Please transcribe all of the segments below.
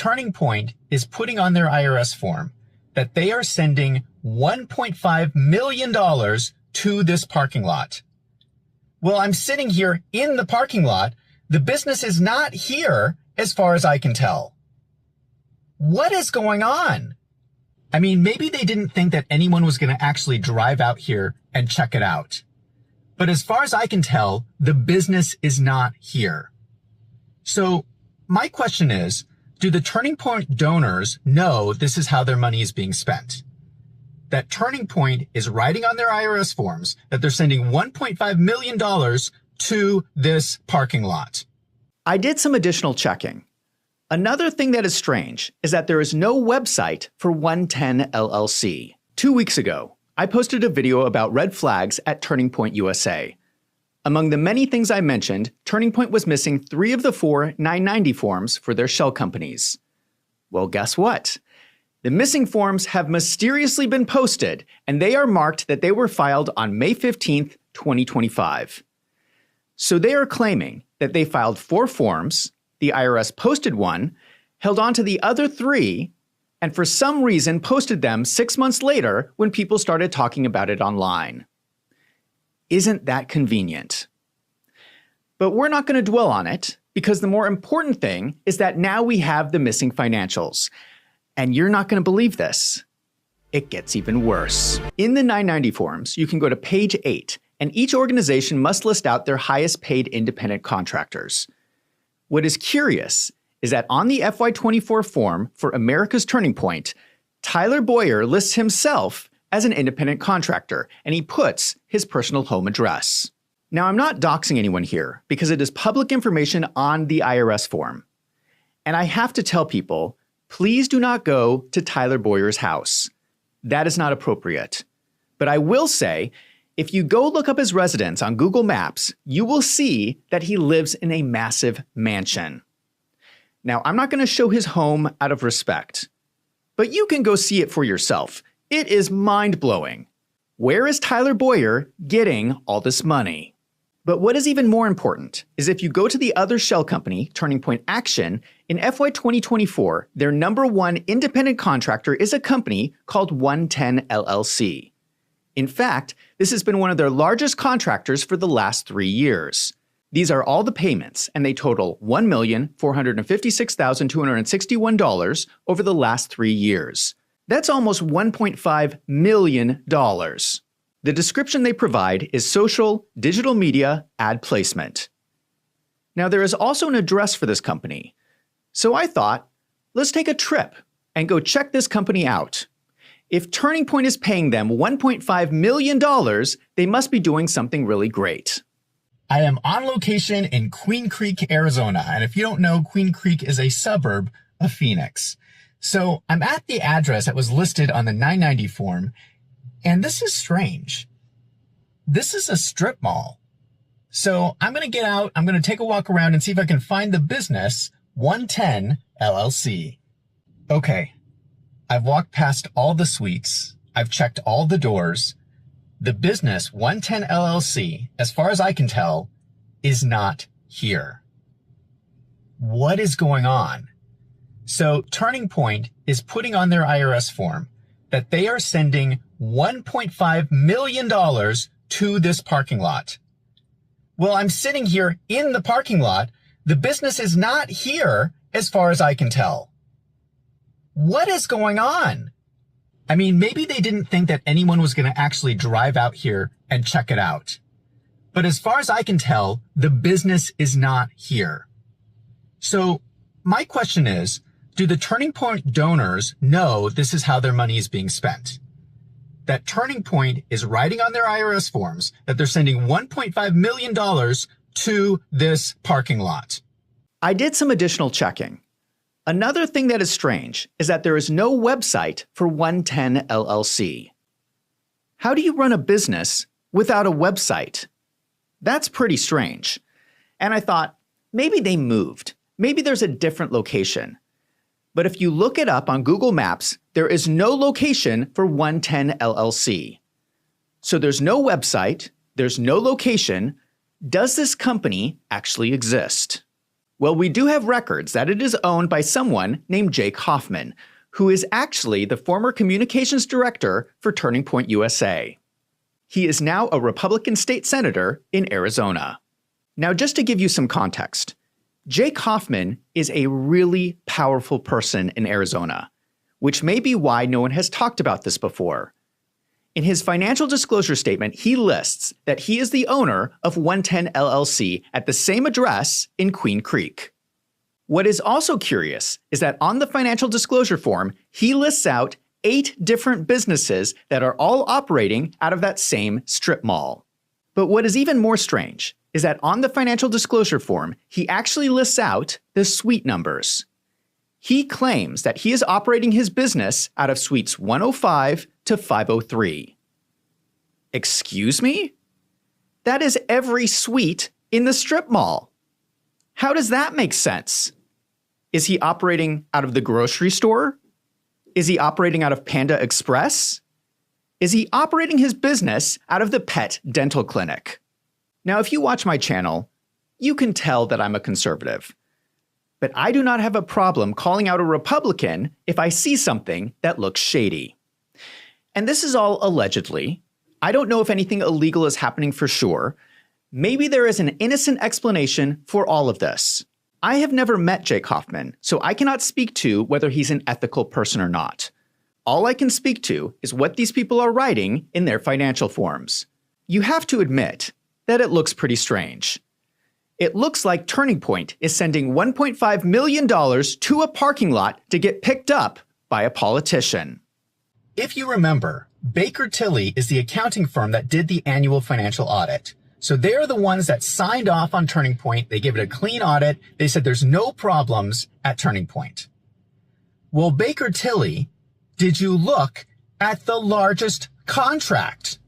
Turning Point is putting on their IRS form that they are sending $1.5 million to this parking lot. Well, I'm sitting here in the parking lot. The business is not here as far as I can tell. What is going on? I mean, maybe they didn't think that anyone was going to actually drive out here and check it out. But as far as I can tell, the business is not here. So my question is, do the Turning Point donors know this is how their money is being spent? That Turning Point is writing on their IRS forms that they're sending $1.5 million to this parking lot. I did some additional checking. Another thing that is strange is that there is no website for 110 LLC. 2 weeks ago, I posted a video about red flags at Turning Point USA. Among the many things I mentioned, Turning Point was missing 3 of the 4 990 forms for their shell companies. Well, guess what? The missing forms have mysteriously been posted, and they are marked that they were filed on May 15th, 2025. So they are claiming that they filed 4 forms, the IRS posted one, held on to the other 3, and for some reason posted them 6 months later when people started talking about it online. Isn't that convenient? But we're not going to dwell on it, because the more important thing is that now we have the missing financials. And you're not going to believe this. It gets even worse. In the 990 forms, you can go to page 8, and each organization must list out their highest paid independent contractors. What is curious is that on the FY24 form for America's Turning Point, Tyler Boyer lists himself as an independent contractor, and he puts his personal home address. Now, I'm not doxing anyone here because it is public information on the IRS form. And I have to tell people, please do not go to Tyler Boyer's house. That is not appropriate. But I will say, if you go look up his residence on Google Maps, you will see that he lives in a massive mansion. Now, I'm not going to show his home out of respect, but you can go see it for yourself. It is mind-blowing. Where is Tyler Boyer getting all this money? But what is even more important is if you go to the other shell company, Turning Point Action, in FY 2024, their number 1 independent contractor is a company called 110 LLC. In fact, this has been one of their largest contractors for the last 3 years. These are all the payments, and they total $1,456,261 over the last 3 years. That's almost $1.5 million. The description they provide is social, digital media, ad placement. Now, there is also an address for this company. So I thought, let's take a trip and go check this company out. If Turning Point is paying them $1.5 million, they must be doing something really great. I am on location in Queen Creek, Arizona. And if you don't know, Queen Creek is a suburb of Phoenix. So I'm at the address that was listed on the 990 form. And this is strange. This is a strip mall. So I'm going to get out, I'm going to take a walk around and see if I can find the business 110 LLC. Okay, I've walked past all the suites. I've checked all the doors. The business 110 LLC, as far as I can tell, is not here. What is going on? So Turning Point is putting on their IRS form that they are sending $1.5 million to this parking lot. Well, I'm sitting here in the parking lot. The business is not here as far as I can tell. What is going on? I mean, maybe they didn't think that anyone was going to actually drive out here and check it out. But as far as I can tell, the business is not here. So my question is, do the Turning Point donors know this is how their money is being spent? That Turning Point is writing on their IRS forms that they're sending $1.5 million to this parking lot. I did some additional checking. Another thing that is strange is that there is no website for 110 LLC. How do you run a business without a website? That's pretty strange. And I thought, maybe they moved. Maybe there's a different location. But if you look it up on Google Maps, there is no location for 110 LLC. So there's no website, there's no location. Does this company actually exist? Well, we do have records that it is owned by someone named Jake Hoffman, who is actually the former communications director for Turning Point USA. He is now a Republican state senator in Arizona. Now, just to give you some context, Jake Hoffman is a really powerful person in Arizona, which may be why no one has talked about this before. In his financial disclosure statement, he lists that he is the owner of 110 LLC at the same address in Queen Creek. What is also curious is that on the financial disclosure form, he lists out 8 different businesses that are all operating out of that same strip mall. But what is even more strange is that on the financial disclosure form, he actually lists out the suite numbers. He claims that he is operating his business out of suites 105 to 503. Excuse me? That is every suite in the strip mall. How does that make sense? Is he operating out of the grocery store? Is he operating out of Panda Express? Is he operating his business out of the pet dental clinic? Now, if you watch my channel, you can tell that I'm a conservative. But I do not have a problem calling out a Republican if I see something that looks shady. And this is all allegedly. I don't know if anything illegal is happening for sure. Maybe there is an innocent explanation for all of this. I have never met Jake Hoffman, so I cannot speak to whether he's an ethical person or not. All I can speak to is what these people are writing in their financial forms. You have to admit that it looks pretty strange. It looks like Turning Point is sending $1.5 million to a parking lot to get picked up by a politician. If you remember, Baker Tilly is the accounting firm that did the annual financial audit. So they're the ones that signed off on Turning Point. They gave it a clean audit. They said there's no problems at Turning Point. Well, Baker Tilly, did you look at the largest contract?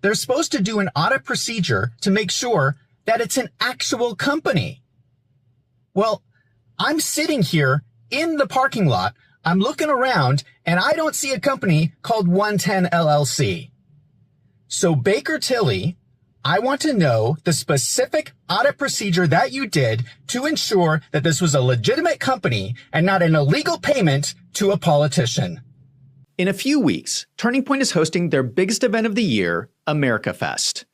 They're supposed to do an audit procedure to make sure that it's an actual company. Well, I'm sitting here in the parking lot. I'm looking around and I don't see a company called 110 LLC. So Baker Tilly, I want to know the specific audit procedure that you did to ensure that this was a legitimate company and not an illegal payment to a politician. In a few weeks, Turning Point is hosting their biggest event of the year, America Fest.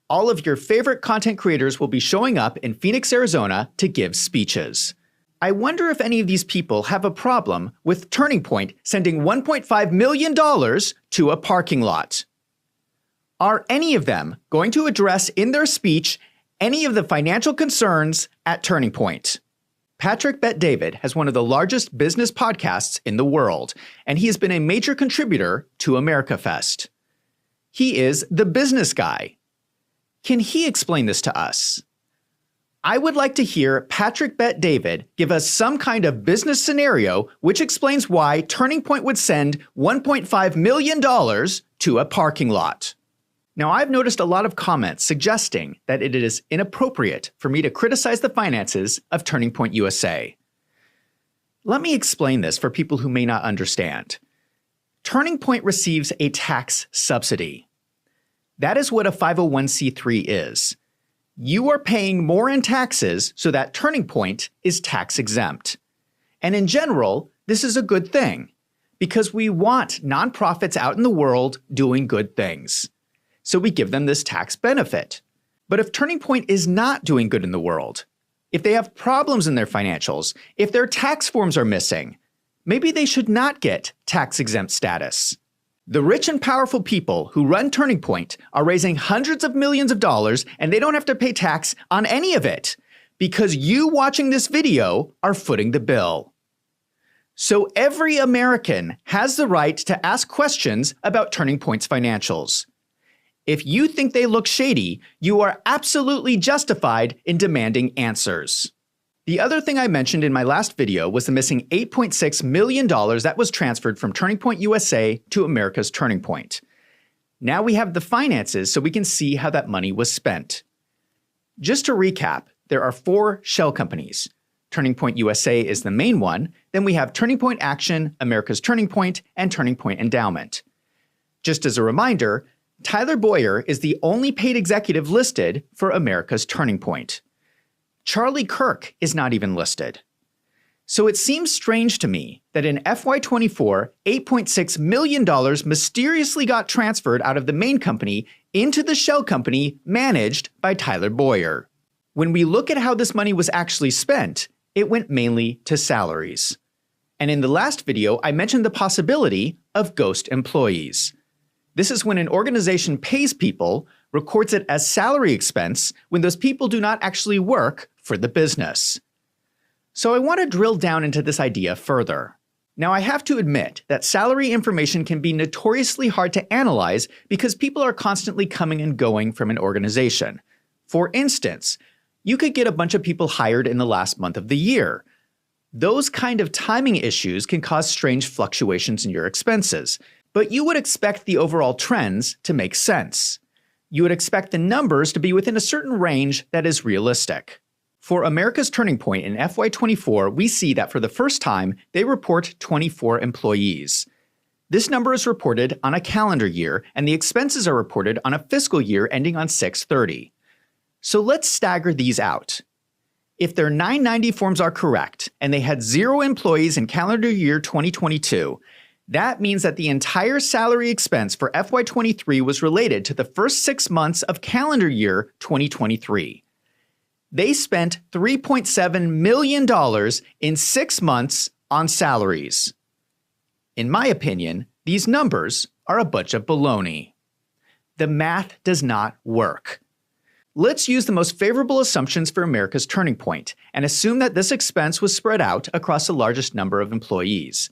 All of your favorite content creators will be showing up in Phoenix, Arizona to give speeches. I wonder if any of these people have a problem with Turning Point sending $1.5 million to a parking lot. Are any of them going to address in their speech any of the financial concerns at Turning Point? Patrick Bet-David has one of the largest business podcasts in the world, and he has been a major contributor to America Fest. He is the business guy. Can he explain this to us? I would like to hear Patrick Bet-David give us some kind of business scenario which explains why Turning Point would send $1.5 million to a parking lot. Now, I've noticed a lot of comments suggesting that it is inappropriate for me to criticize the finances of Turning Point USA. Let me explain this for people who may not understand. Turning Point receives a tax subsidy. That is what a 501c3 is. You are paying more in taxes so that Turning Point is tax exempt. And in general, this is a good thing because we want nonprofits out in the world doing good things. So we give them this tax benefit. But if Turning Point is not doing good in the world, if they have problems in their financials, if their tax forms are missing, maybe they should not get tax-exempt status. The rich and powerful people who run Turning Point are raising hundreds of millions of dollars and they don't have to pay tax on any of it because you watching this video are footing the bill. So every American has the right to ask questions about Turning Point's financials. If you think they look shady, you are absolutely justified in demanding answers. The other thing I mentioned in my last video was the missing $8.6 million that was transferred from Turning Point USA to America's Turning Point. Now we have the finances so we can see how that money was spent. Just to recap, there are 4 shell companies. Turning Point USA is the main one, then we have Turning Point Action, America's Turning Point, and Turning Point Endowment. Just as a reminder, Tyler Boyer is the only paid executive listed for America's Turning Point. Charlie Kirk is not even listed. So it seems strange to me that in FY24, $8.6 million mysteriously got transferred out of the main company into the shell company managed by Tyler Boyer. When we look at how this money was actually spent, it went mainly to salaries. And in the last video, I mentioned the possibility of ghost employees. This is when an organization pays people, records it as salary expense when those people do not actually work for the business. So I want to drill down into this idea further. Now, I have to admit that salary information can be notoriously hard to analyze because people are constantly coming and going from an organization. For instance, you could get a bunch of people hired in the last month of the year. Those kind of timing issues can cause strange fluctuations in your expenses, but you would expect the overall trends to make sense. You would expect the numbers to be within a certain range that is realistic. For America's Turning Point in FY24, we see that for the first time, they report 24 employees. This number is reported on a calendar year, and the expenses are reported on a fiscal year ending on 6/30. So let's stagger these out. If their 990 forms are correct, and they had 0 employees in calendar year 2022, that means that the entire salary expense for FY23 was related to the first 6 months of calendar year 2023. They spent $3.7 million in 6 months on salaries. In my opinion, these numbers are a bunch of baloney. The math does not work. Let's use the most favorable assumptions for America's Turning Point and assume that this expense was spread out across the largest number of employees.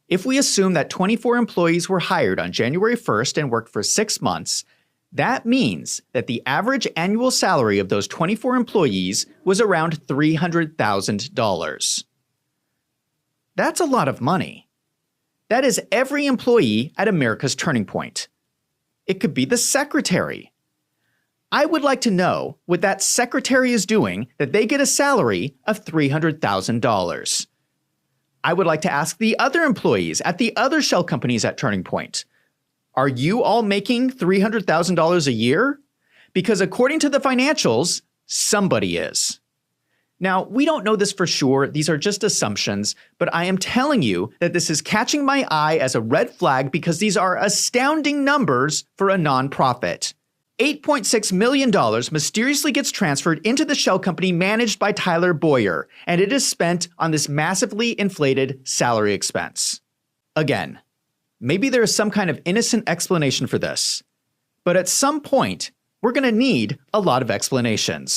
If we assume that 24 employees were hired on January 1st and worked for 6 months, that means that the average annual salary of those 24 employees was around $300,000. That's a lot of money. That is every employee at America's Turning Point. It could be the secretary. I would like to know what that secretary is doing that they get a salary of $300,000. I would like to ask the other employees at the other shell companies at Turning Point. Are you all making $300,000 a year? Because according to the financials, somebody is. Now, we don't know this for sure, these are just assumptions, but I am telling you that this is catching my eye as a red flag because these are astounding numbers for a nonprofit. $8.6 million mysteriously gets transferred into the shell company managed by Tyler Boyer, and it is spent on this massively inflated salary expense. Again, maybe there is some kind of innocent explanation for this, but at some point, we're going to need a lot of explanations.